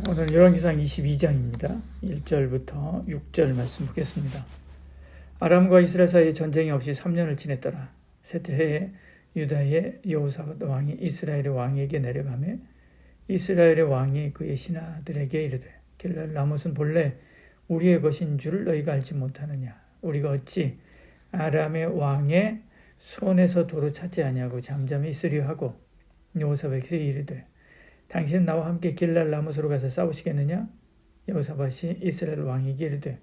오늘 열왕기상 22장입니다. 1절부터 6절 말씀 보겠습니다. 아람과 이스라엘 사이에 전쟁이 없이 3년을 지냈더라. 셋째 해에 유다의 여호사밧 왕이 이스라엘의 왕에게 내려가며 이스라엘의 왕이 그의 신하들에게 이르되 길랄 라못은 본래 우리의 것인 줄을 너희가 알지 못하느냐. 우리가 어찌 아람의 왕의 손에서 도로 찾지 아니하고 잠잠히 있으려 하고. 여호사밧이 이르되 당신은 나와 함께 길랄 라못으로 가서 싸우시겠느냐? 여호사밧이 이스라엘 왕에게 이르되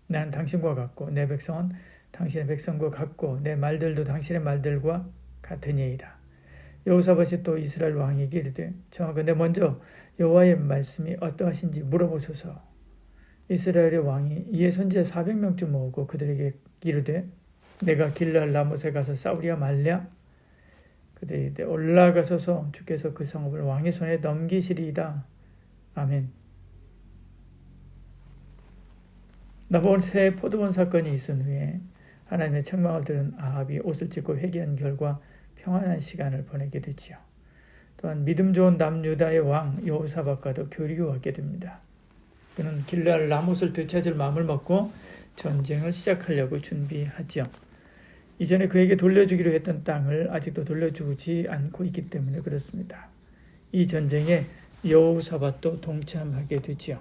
나는 당신과 같고 내 백성은 당신의 백성과 같고 내 말들도 당신의 말들과 같으니이다. 여호사밧이 또 이스라엘 왕에게 이르되 청하건대 먼저 여호와의 말씀이 어떠하신지 물어보소서. 이스라엘의 왕이 이에 선지자 400명쯤 모으고 그들에게 이르되 내가 길랄 라못에 가서 싸우랴 말랴? 그들이 이르되 올라가소서. 주께서 그 성읍을 왕의 손에 넘기시리이다. 아멘. 나봇의 포도원 사건이 있은 후에 하나님의 책망을 들은 아합이 옷을 찢고 회개한 결과 평안한 시간을 보내게 되지요. 또한 믿음 좋은 남유다의 왕 여호사밧과도 교류하게 됩니다. 그는 길랄 라못을 되찾을 마음을 먹고 전쟁을 시작하려고 준비하지요. 이전에 그에게 돌려주기로 했던 땅을 아직도 돌려주지 않고 있기 때문에 그렇습니다. 이 전쟁에 여호사밧도 동참하게 되지요.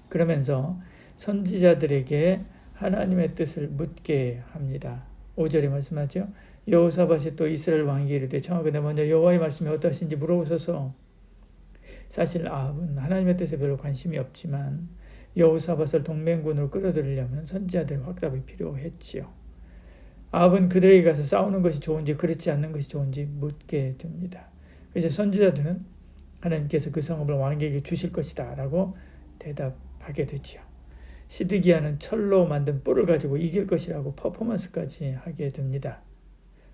그러면서 선지자들에게 하나님의 뜻을 묻게 합니다. 5절에 말씀하죠. 여호사밧이 또 이스라엘 왕에게 이르되 청하건대 먼저 여호와의 말씀이 어떠하신지 물어보소서. 사실 아합은 하나님의 뜻에 별로 관심이 없지만 여호사밧을 동맹군으로 끌어들이려면 선지자들의 확답이 필요했지요. 아합은 그들에게 가서 싸우는 것이 좋은지 그렇지 않는 것이 좋은지 묻게 됩니다. 그래서 선지자들은 하나님께서 그 성읍을 왕에게 주실 것이다 라고 대답하게 되지요. 시드기야는 철로 만든 뿔을 가지고 이길 것이라고 퍼포먼스까지 하게 됩니다.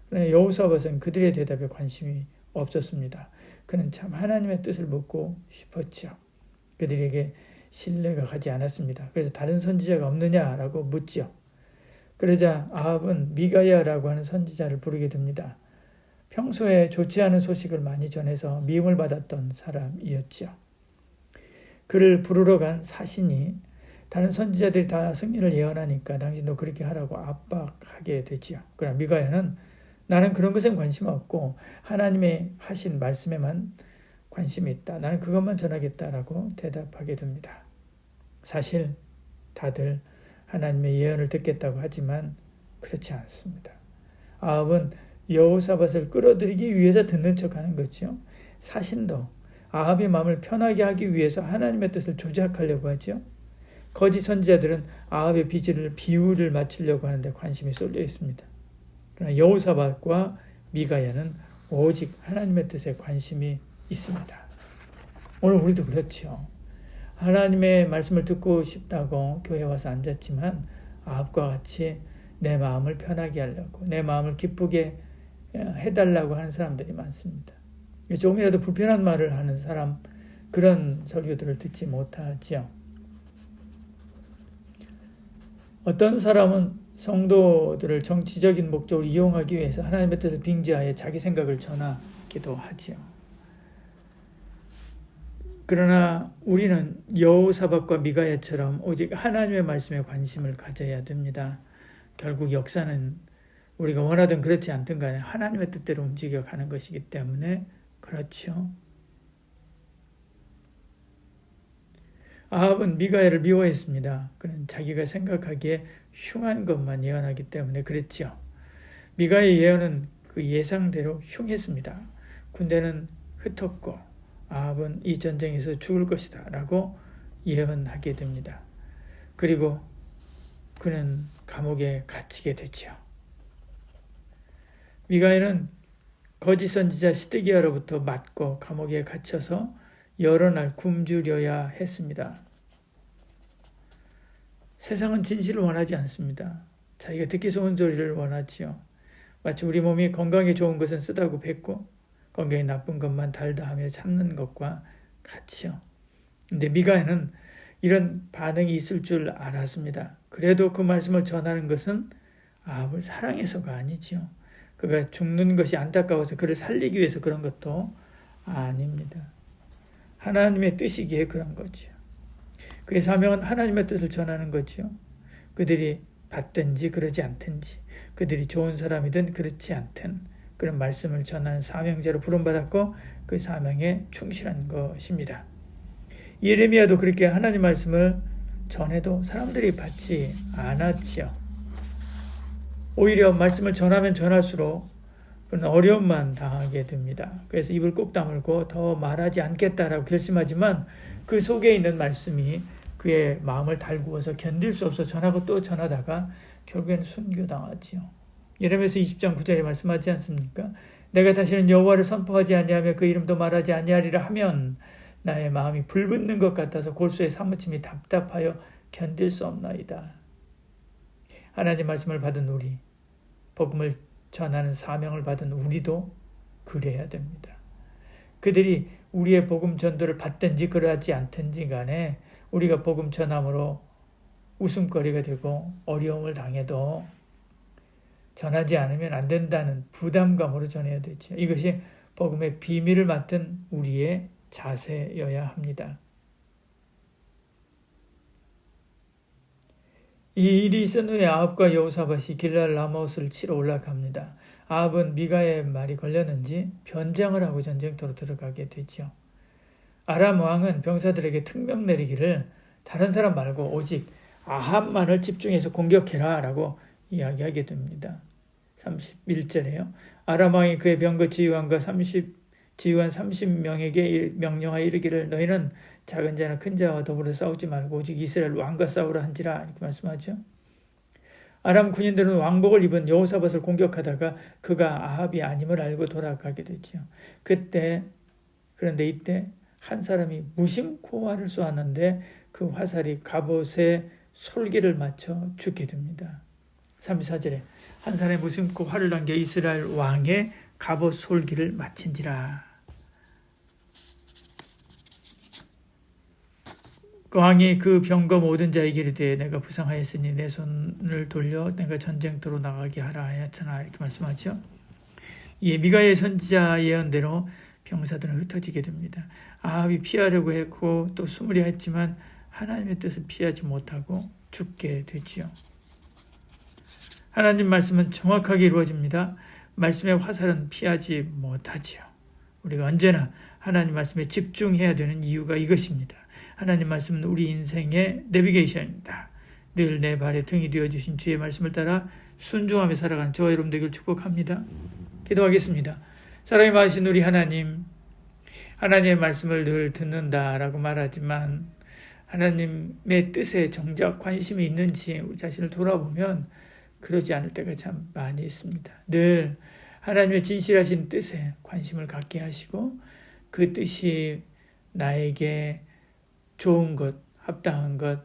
그러나 여호사밧은 그들의 대답에 관심이 없었습니다. 그는 참 하나님의 뜻을 묻고 싶었죠. 그들에게 신뢰가 가지 않았습니다. 그래서 다른 선지자가 없느냐라고 묻지요. 그러자 아합은 미가야라고 하는 선지자를 부르게 됩니다. 평소에 좋지 않은 소식을 많이 전해서 미움을 받았던 사람이었죠. 그를 부르러 간 사신이 다른 선지자들이 다 승리를 예언하니까 당신도 그렇게 하라고 압박하게 되지요. 그러나 미가야는 나는 그런 것엔 관심 없고 하나님의 하신 말씀에만 관심이 있다. 나는 그것만 전하겠다라고 대답하게 됩니다. 사실 다들 하나님의 예언을 듣겠다고 하지만 그렇지 않습니다. 아합은 여호사밧을 끌어들이기 위해서 듣는 척하는 거죠. 사신도 아합의 마음을 편하게 하기 위해서 하나님의 뜻을 조작하려고 하죠. 거짓 선지자들은 아합의 비유를 맞추려고 하는데 관심이 쏠려 있습니다. 그러나 여호사밧과 미가야는 오직 하나님의 뜻에 관심이 있습니다. 오늘 우리도 그렇죠. 하나님의 말씀을 듣고 싶다고 교회 와서 앉았지만 아합과 같이 내 마음을 편하게 하려고 내 마음을 기쁘게 해달라고 하는 사람들이 많습니다. 조금이라도 불편한 말을 하는 사람 그런 설교들을 듣지 못하지요. 어떤 사람은 성도들을 정치적인 목적으로 이용하기 위해서 하나님의 뜻을 빙자하여 자기 생각을 전하기도 하지요. 그러나 우리는 여호사밧과 미가야처럼 오직 하나님의 말씀에 관심을 가져야 됩니다. 결국 역사는 우리가 원하든 그렇지 않든 간에 하나님의 뜻대로 움직여가는 것이기 때문에 그렇죠. 아합은 미가야를 미워했습니다. 그는 자기가 생각하기에 흉한 것만 예언하기 때문에 그랬죠. 미가야의 예언은 그 예상대로 흉했습니다. 군대는 흩었고 아합은 이 전쟁에서 죽을 것이다 라고 예언하게 됩니다. 그리고 그는 감옥에 갇히게 되죠. 미가야는 거짓 선지자 시드기야로부터 맞고 감옥에 갇혀서 여러 날 굶주려야 했습니다. 세상은 진실을 원하지 않습니다. 자기가 듣기 좋은 소리를 원하지요. 마치 우리 몸이 건강에 좋은 것은 쓰다고 뱉고 건강에 나쁜 것만 달다 하며 참는 것과 같이요. 근데 미가야는 이런 반응이 있을 줄 알았습니다. 그래도 그 말씀을 전하는 것은 아합을 사랑해서가 아니지요. 그가 죽는 것이 안타까워서 그를 살리기 위해서 그런 것도 아닙니다. 하나님의 뜻이기에 그런 거죠. 그의 사명은 하나님의 뜻을 전하는 거죠. 그들이 받든지 그러지 않든지, 그들이 좋은 사람이든 그렇지 않든 그런 말씀을 전하는 사명자로 부름받았고 그 사명에 충실한 것입니다. 예레미야도 그렇게 하나님 말씀을 전해도 사람들이 받지 않았지요. 오히려 말씀을 전하면 전할수록 그런 어려움만 당하게 됩니다. 그래서 입을 꼭 다물고 더 말하지 않겠다라고 결심하지만 그 속에 있는 말씀이 그의 마음을 달구어서 견딜 수 없어 전하고 또 전하다가 결국에는 순교당하지요. 예레미야서 20장 9절에 말씀하지 않습니까? 내가 다시는 여호와를 선포하지 아니하며 그 이름도 말하지 아니하리라 하면 나의 마음이 불붙는 것 같아서 골수에 사무침이 답답하여 견딜 수 없나이다. 하나님 말씀을 받은 우리, 복음을 전하는 사명을 받은 우리도 그래야 됩니다. 그들이 우리의 복음 전도를 받든지 그러하지 않든지 간에 우리가 복음 전함으로 웃음거리가 되고 어려움을 당해도 전하지 않으면 안 된다는 부담감으로 전해야 되죠. 이것이 복음의 비밀을 맡은 우리의 자세여야 합니다. 이 일이 있은 후에 아합과 여호사밧이 길랄 라못을 치러 올라갑니다. 아합은 미가의 말이 걸렸는지 변장을 하고 전쟁터로 들어가게 되죠. 아람 왕은 병사들에게 특명 내리기를 다른 사람 말고 오직 아합만을 집중해서 공격해라 라고 이야기하게 됩니다. 31절에요. 아람 왕이 그의 병거 지휘관 30명에게 명령하여 이르기를 너희는 작은 자나 큰 자와 더불어 싸우지 말고 오직 이스라엘 왕과 싸우라 한지라 이렇게 말씀하죠. 아람 군인들은 왕복을 입은 여호사밧을 공격하다가 그가 아합이 아님을 알고 돌아가게 되죠. 그런데 이때 한 사람이 무심코 활을 쏘았는데 그 화살이 갑옷의 솔기를 맞춰 죽게 됩니다. 34절에 한 사람이 무심코 활을 당겨 이스라엘 왕의 갑옷 솔기를 맞힌지라. 그 왕이 그 병거 모든 자에게 이르되 내가 부상하였으니 내 손을 돌려 내가 전쟁터로 나가게 하라 하였으나 이렇게 말씀하죠. 이 미가의 선지자 예언대로 병사들은 흩어지게 됩니다. 아합이 피하려고 했고 또 숨으려 했지만 하나님의 뜻을 피하지 못하고 죽게 되지요. 하나님 말씀은 정확하게 이루어집니다. 말씀의 화살은 피하지 못하지요. 우리가 언제나 하나님 말씀에 집중해야 되는 이유가 이것입니다. 하나님 말씀은 우리 인생의 내비게이션입니다. 늘 내 발의 등이 되어주신 주의 말씀을 따라 순종하며 살아가는 저와 여러분 되기를 축복합니다. 기도하겠습니다. 사랑이 많으신 우리 하나님, 하나님의 말씀을 늘 듣는다라고 말하지만 하나님의 뜻에 정작 관심이 있는지 우리 자신을 돌아보면 그러지 않을 때가 참 많이 있습니다. 늘 하나님의 진실하신 뜻에 관심을 갖게 하시고 그 뜻이 나에게 좋은 것, 합당한 것,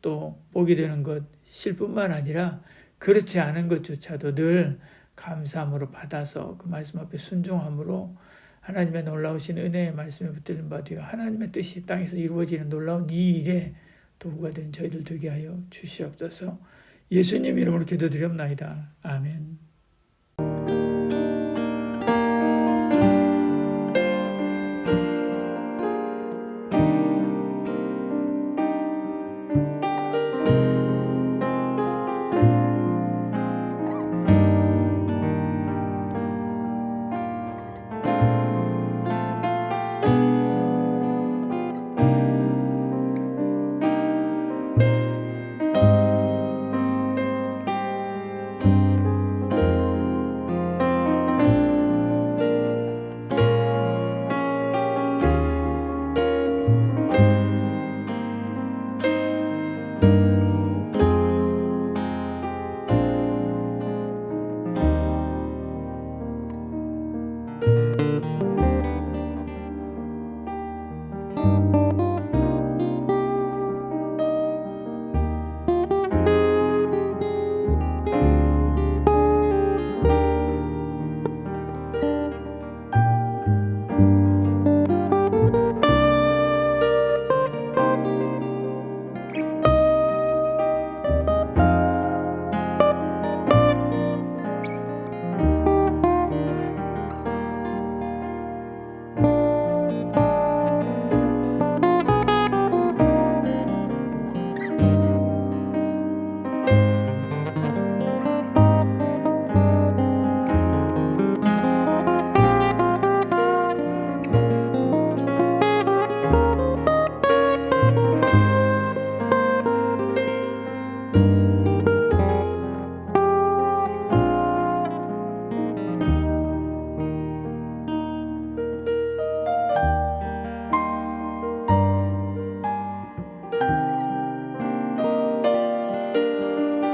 또 복이 되는 것일 뿐만 아니라 그렇지 않은 것조차도 늘 감사함으로 받아서 그 말씀 앞에 순종함으로 하나님의 놀라우신 은혜의 말씀에 붙들림 받으며 하나님의 뜻이 땅에서 이루어지는 놀라운 이 일에 도구가 된 저희들 되게 하여 주시옵소서. 예수님 이름으로 기도드렸나이다. 아멘.